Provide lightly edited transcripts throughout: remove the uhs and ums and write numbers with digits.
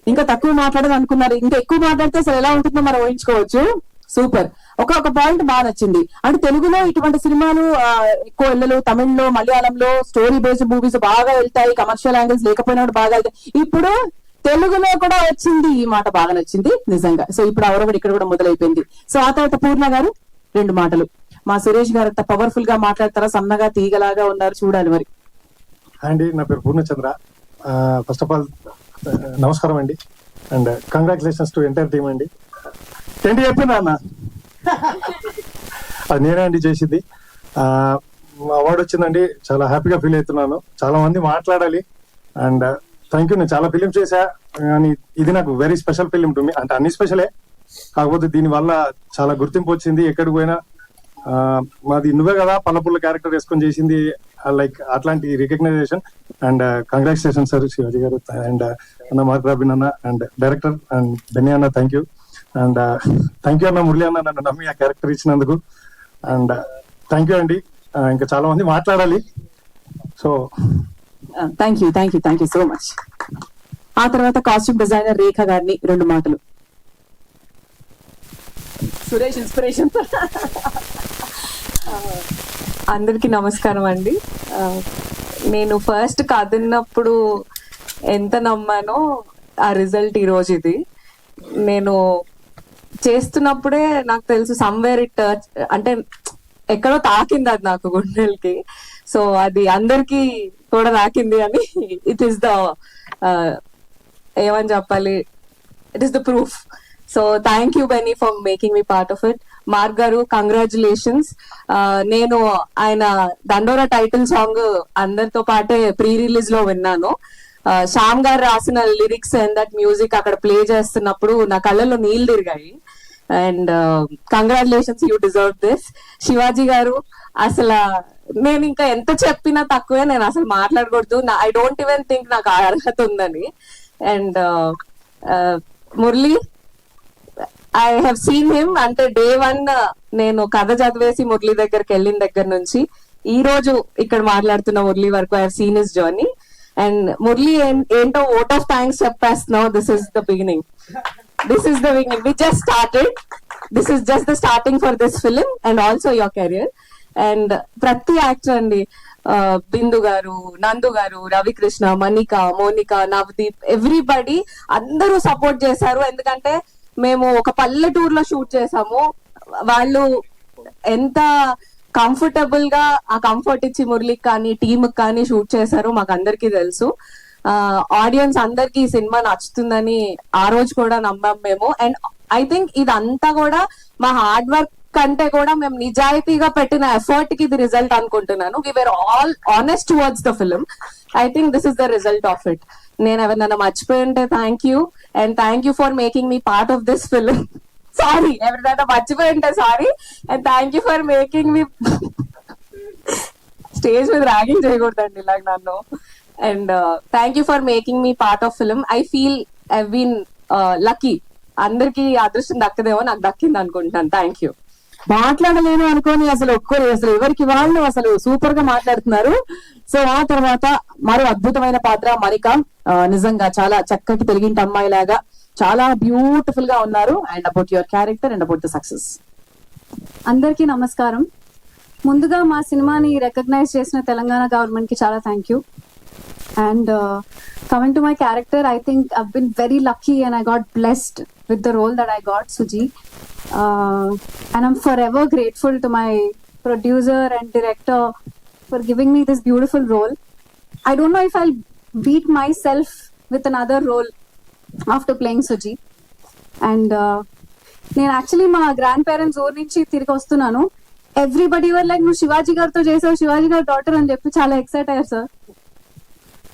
ఇంకా తక్కువ మాట్లాడదు అనుకున్నారు, ఇంకా ఎక్కువ మాట్లాడితే అసలు ఎలా ఉంటుందో మనం ఊహించుకోవచ్చు. సూపర్. ఒక పాయింట్ బాగా నచ్చింది, అంటే తెలుగులో ఇటువంటి సినిమాలు ఎక్కువ వెళ్ళలు, తమిళ్లో మలయాళంలో స్టోరీ బేస్డ్ మూవీస్ బాగా వెళ్తాయి, కమర్షియల్ యాంగిల్స్ లేకపోయినా కూడా బాగా వెళ్తాయి. ఇప్పుడు తెలుగులో కూడా వచ్చింది, ఈ మాట బాగా నచ్చింది నిజంగా. సో ఇప్పుడు అవరవడి ఇక్కడ కూడా మొదలైపోయింది. సో ఆ తర్వాత పూర్ణ గారు 2 మాటలు. మా సురేష్ గారు అంత పవర్ఫుల్ గా మాట్లాడతారా, సన్నగా తీగలాగా ఉన్నారు, చూడాలి మరి. అండి, నా పేరు పూర్ణచంద్ర. ఫస్ట్ ఆఫ్ ఆల్ నమస్కారం అండి, and congratulations to entire team అండి. ఏంటి చెప్పినా అన్న, అది నేనే అండి చేసింది. అవార్డు వచ్చిందండి, చాలా హ్యాపీగా ఫీల్ అవుతున్నాను. చాలా మంది మాట్లాడాలి, అండ్ థ్యాంక్ యూ. నేను చాలా ఫిలిమ్స్ చేశా, కానీ ఇది నాకు very special film to me. అంటే అన్ని స్పెషలే, కాకపోతే దీని వల్ల చాలా గుర్తింపు వచ్చింది. ఎక్కడికి పోయినా మాది నువ్వే కదా పల్లపుల్ల క్యారెక్టర్ వేసుకొని చేసింది, లైక్ అట్లాంటి recognition. And congratulation sir Shivaji గారు, అండ్ అన్న మార్క్ రాబిన్ అన్న, అండ్ డైరెక్టర్ అండ్ బెన్నీ అన్న, thank you. And thank you అన్న మురళి అన్న, నన్ను నమ్మి ఆ క్యారెక్టర్ ఇచ్చినందుకు. అండ్ థ్యాంక్ యూ అండి. ఇంకా చాలా మంది మాట్లాడాలి. So thank you so much. ఆ తర్వాత కాస్ట్యూమ్ డిజైనర్ రేఖ గారిని 2 మాటలు. సురేష్ ఇన్స్పిరేషన్. అందరికి నమస్కారం అండి. నేను ఫస్ట్ కదిన్నప్పుడు ఎంత నమ్మానో ఆ రిజల్ట్ ఈ రోజు ఇది. నేను చేస్తున్నప్పుడే నాకు తెలుసు సమ్వేర్ ఇట్ అంటే ఎక్కడో తాకింది అది నాకు గుండెలకి. సో అది అందరికి కూడా తాకింది అని ఇట్ ఈస్ ద ఏమని చెప్పాలి, it is the proof. So thank you Benny for making me part of it. Mark గారు కంగ్రాచులేషన్స్. నేను ఆయన దండోరా టైటిల్ సాంగ్ అందరితో పాటే ప్రీ రిలీజ్ లో విన్నాను. శ్యామ్ గారు రాసిన లిరిక్స్ అండ్ దట్ మ్యూజిక్ అక్కడ ప్లే చేస్తున్నప్పుడు నా కళ్ళలో నీళ్ళు తిరిగాయి. And congratulations, you deserve this. Shivaji గారు, అసలు నేను ఇంకా ఎంత చెప్పినా తక్కువే, నేను అసలు మాట్లాడకూడదు. ఐ డోంట్ ఈవెన్ థింక్ నాకు అర్హత ఉందని. And Murali, I have seen him, అంటే డే 1 నేను కథ చదివేసి మురళి దగ్గరికి వెళ్ళిన దగ్గర నుంచి ఈ రోజు ఇక్కడ మాట్లాడుతున్న మురళి వరకు I have seen his journey. And Murali ఏంటో ఓట్ ఆఫ్ థ్యాంక్స్ చెప్పేస్తున్నావు. This is the beginning. We just started. This is just the starting for this film and also your career. And ప్రతి యాక్టర్ అండి, బిందు గారు, నందు గారు, రవికృష్ణ, మణిక, మోనిక, నవదీప్, ఎవ్రీబడి అందరూ support చేశారు. ఎందుకంటే మేము ఒక పల్లెటూరులో షూట్ చేసాము. వాళ్ళు ఎంత కంఫర్టబుల్ గా ఆ కంఫర్ట్ ఇచ్చి మురళికి కానీ టీమ్ కానీ షూట్ చేశారు మాకు అందరికీ తెలుసు. ఆడియన్స్ అందరికి ఈ సినిమా నచ్చుతుందని ఆ రోజు కూడా నమ్మాం మేము. అండ్ ఐ థింక్ ఇదంతా కూడా మా హార్డ్ వర్క్ కంటే కూడా మేము నిజాయితీగా పెట్టిన ఎఫర్ట్ కి ఇది రిజల్ట్ అనుకుంటున్నాను. We were all honest towards the film. I think this is the result of it. నేను ఎవరినైనా మర్చిపోయి ఉంటే thank you, and thank you for making me part of this film. Sorry, ఎవరినైనా మర్చిపోయి ఉంటే sorry, and thank you for making me. Stage మీద ragging చేయకూడదండి ఇలాగ నన్ను. And thank you for making me part of film. I feel I been lucky. అందరికి అదృష్టం దక్కదేమో, నాకు దక్కింది అనుకుంటున్నాను. Thank you. మాట్లాడలేను అనుకోని అసలు అసలు ఎవరికి వాళ్ళు అసలు సూపర్ గా మాట్లాడుతున్నారు. సో ఆ తర్వాత మరో అద్భుతమైన పాత్ర మణిక. నిజంగా చాలా చక్కటి తెలుగింటి అమ్మాయి లాగా చాలా బ్యూటిఫుల్ గా ఉన్నారు. And about your character and about the success. అందరికీ నమస్కారం. ముందుగా మా సినిమాని రికగ్నైజ్ చేసిన తెలంగాణ గవర్నమెంట్ కి చాలా thank you. And coming to my character, I think I've been very lucky and I got blessed with the role that I got, Suji. And I'm forever grateful to my producer and director for giving me this beautiful role. I don't know if I'll beat myself with another role after playing Suji. And నేను actually మా grand parents ఊరి నుంచి తిరిగి వస్తున్నాను. Everybody were like, నువ్వు శివాజీ గారితో చేసావు, శివాజీ గారి డాటర్ అని చెప్పి చాలా ఎక్సైట్ అయ్యారు sir.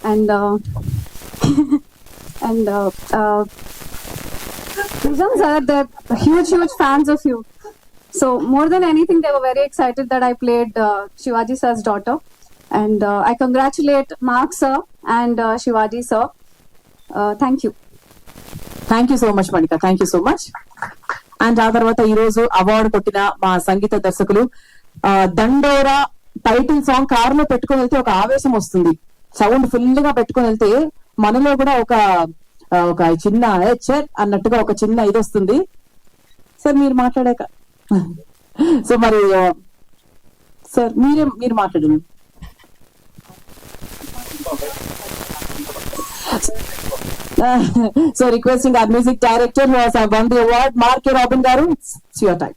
And Nizam sir, they're huge fans of you. So more than anything, they were very excited that I played Shivaji sir's daughter. And I congratulate Mark sir and Shivaji sir. Thank you. Thank you so much Manika, thank you so much. And ఆ తర్వాత ఈ రోజు award కొట్టిన మా సంగీత దర్శకులు. దండోరా title song కారులో పెట్టుకుని వెళ్తే ఒక ఆవేశం వస్తుంది. సౌండ్ ఫుల్ గా పెట్టుకుని వెళ్తే మనలో కూడా ఒక ఒక చిన్న చెట్ అన్నట్టుగా ఒక చిన్న ఇది వస్తుంది. సార్ మీరు మాట్లాడాక సో మరి సార్ మీరు మాట్లాడండి. So requesting our music director who has won the award, Mark Robin garu, it's your time.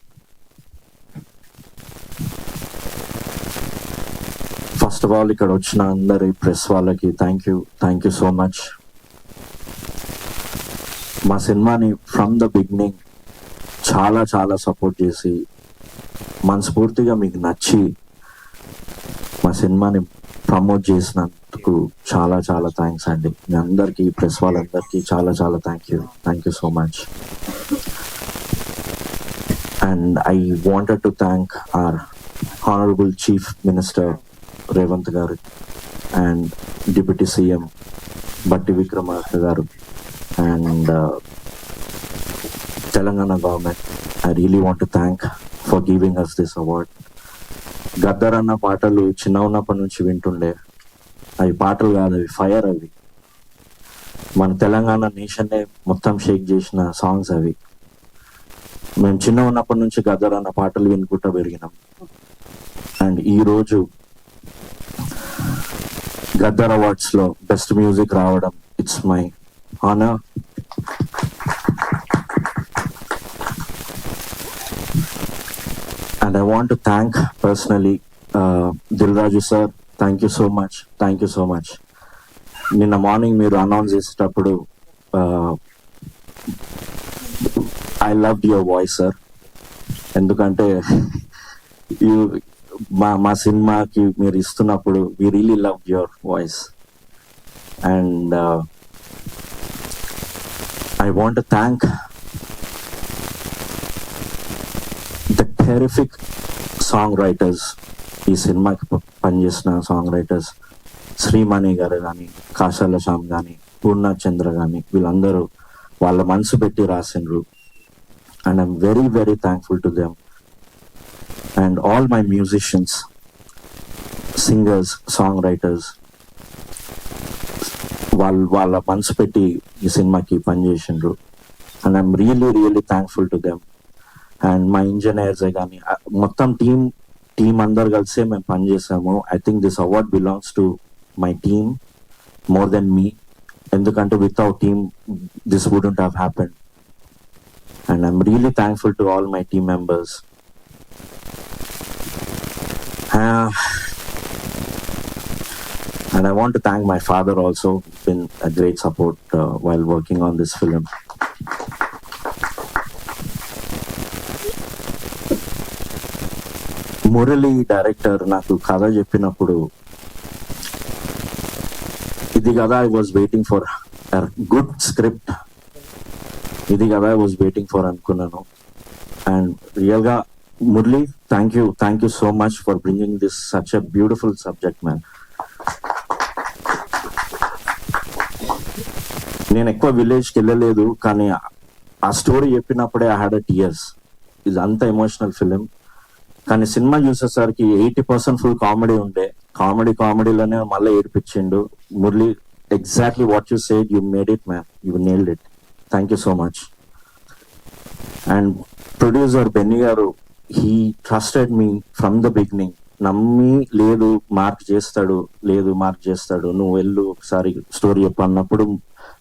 First of all ఇక్కడ వచ్చిన అందరి ప్రెస్ వాళ్ళకి థ్యాంక్ యూ సో మచ్. మా సినిమాని ఫ్రమ్ ద బిగినింగ్ చాలా చాలా సపోర్ట్ చేసి మనస్ఫూర్తిగా మీకు నచ్చి మా సినిమాని ప్రమోట్ చేసినందుకు చాలా చాలా థ్యాంక్స్ అండి. మీ అందరికీ ప్రెస్ వాళ్ళందరికీ చాలా చాలా thank you so much. And I wanted to thank our honourable chief minister Revanth గారు and deputy CM Bhatti Vikramarka గారు and Telangana government. I really want to thank for giving us this award. Gaddar అన్న పాటలు చిన్న ఉన్నప్పటి నుంచి వింటుండే. అవి పాటలు కాదు, అవి ఫైర్. అవి మన తెలంగాణ నేషన్నే మొత్తం షేక్ చేసిన సాంగ్స్ అవి. మేము చిన్న ఉన్నప్పటి నుంచి గద్దర్ అన్న పాటలు వినుకుంటూ పెరిగినాం. అండ్ ఈరోజు గద్దర్ అవార్డ్స్ లో బెస్ట్ మ్యూజిక్ రావడం, it's my honour. And I want to thank personally Dilraju sir. Thank you so much. నిన్న మార్నింగ్ మీరు అనౌన్స్ చేసేటప్పుడు I love your voice sir. ఎందుకంటే మా సినిమాకి మీరు ఇస్తున్నప్పుడు we really love your voice. And I want to thank the terrific song writers. ఈ సినిమాకి పనిచేసిన సాంగ్ రైటర్స్ శ్రీమణి గారు కానీ, కాశాల శ్యామ్ కానీ, పూర్ణచంద్ర కానీ, వీళ్ళందరూ వాళ్ళ మనసు పెట్టి రాసిండ్రు. And I'm very very thankful to them. And all my musicians, singers, song writers, వాళ్ళ మనసు పెట్టి ఈ సినిమాకి పనిచేసిండ్రు. అండ్ ఐఎమ్ రియలీ రియలీ థ్యాంక్ఫుల్ టు దెమ్. అండ్ మా ఇంజనీర్స్ కానీ మొత్తం టీం అందరు కలిసే మేము పనిచేసాము. I think this award belongs to my team more than me. ఎందుకంటే without team this wouldn't have happened. And I'm really thankful to all my team members. And I want to thank my father also, been a great support while working on this film. Murali director నాకు కథ చెప్పినప్పుడు ఇది కదా I was waiting for good script, ఇది కదా I was waiting for అనుకున్నాను. And real గా Murali, thank you so much for bringing this such a beautiful subject man. నేను ఎక్కువ విలేజ్కి వెళ్ళలేదు, కానీ ఆ స్టోరీ చెప్పినప్పుడే ఐ హ్యాడ్ టీయర్స్. ఇది అంత ఎమోషనల్ ఫిలిం. కానీ సినిమా చూసేసరికి 80% ఫుల్ కామెడీ ఉండే. కామెడీలోనే మళ్ళీ ఏడిపించిండు Murali. Exactly what you said, you made it man, you nailed it. Thank you so much. And producer Benny గారు, he trusted me from the beginning. నమ్మి లేదు మార్క్ చేస్తాడు, నువ్వు వెళ్ళు ఒకసారి స్టోరీ చెప్పు అన్నప్పుడు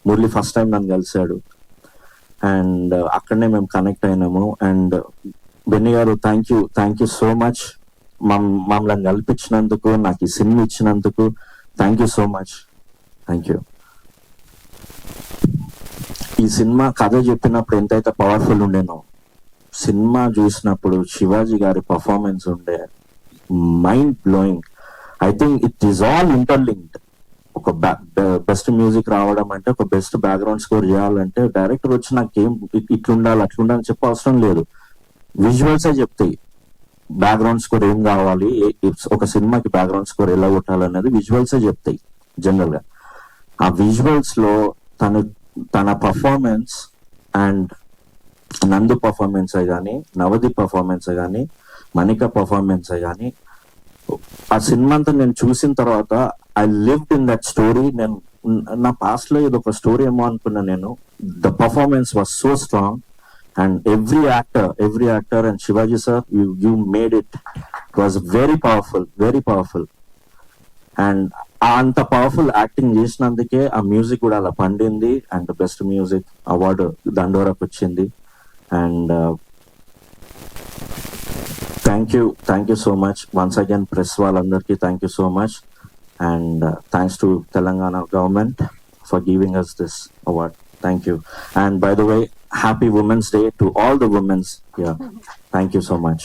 మురళి ఫస్ట్ టైం నన్ను కలిశాడు. అండ్ అక్కడనే మేము కనెక్ట్ అయినాము. అండ్ బెన్నీ గారు, థ్యాంక్ యూ సో మచ్. మమ్మల్ని కల్పించినందుకు, నాకు ఈ సినిమా ఇచ్చినందుకు thank you so much. Thank you. ఈ సినిమా కథ చెప్పినప్పుడు ఎంతైతే పవర్ఫుల్ ఉండేనో, సినిమా చూసినప్పుడు శివాజీ గారి పర్ఫార్మెన్స్ ఉండే mind blowing. I think it is all interlinked. ఒక బెస్ట్ మ్యూజిక్ రావడం అంటే, ఒక బెస్ట్ బ్యాక్గ్రౌండ్ స్కోర్ చేయాలంటే డైరెక్టర్ వచ్చి నాకేం ఇట్లుండాలి అట్లుండాలని చెప్పే అవసరం లేదు. విజువల్సే చెప్తాయి బ్యాక్గ్రౌండ్ స్కోర్ ఏం కావాలి, ఒక సినిమాకి బ్యాక్గ్రౌండ్ స్కోర్ ఎలా కొట్టాలనేది విజువల్సే చెప్తాయి జనరల్ గా. ఆ విజువల్స్ లో తన పర్ఫార్మెన్స్ అండ్ నందు పర్ఫార్మెన్స్ కానీ, నవదీప్ పర్ఫార్మెన్స్ కానీ, మణిక పర్ఫార్మెన్స్ కానీ, ఆ సినిమా అంతా నేను చూసిన తర్వాత I lived in that story. నేను నా పాస్ట్ లో ఇది ఒక స్టోరీ ఏమో అనుకున్నా నేను. The performance was so strong and every actor and Shivaji sir you made it was very powerful and అంత పవర్ఫుల్ యాక్టింగ్ చేసినందుకే ఆ మ్యూజిక్ కూడా అలా పండింది అండ్ బెస్ట్ మ్యూజిక్ అవార్డు దండోరాకు వచ్చింది. And thank you so much once again press వాళ్ళందరికీ thank you so much and thanks to Telangana government for giving us this award. Thank you. And by the way, happy Women's Day to all the women's here. Thank you so much.